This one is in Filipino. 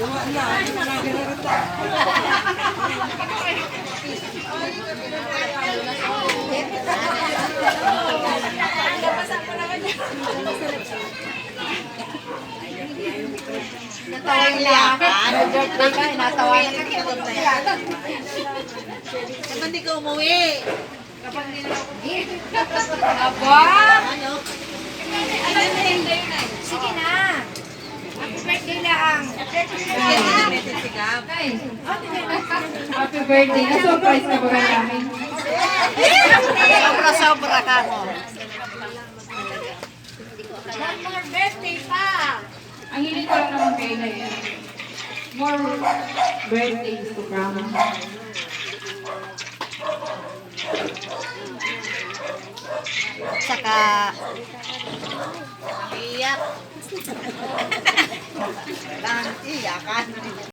Natawa yung liyakan. Birthday ka, natawa na ka. Kapag hindi ka umuwi. Kapag hindi na ako umuwi. Aba! Ano? Sige na. Happy birthday lang. Happy birthday. Na-surprise ka ba namin? Sobra-sobra ka mo. One more birthday pa. Ang hiling ko lang naman kayo na yan. More birthdays to come. Saka iyak. Lang iyakan.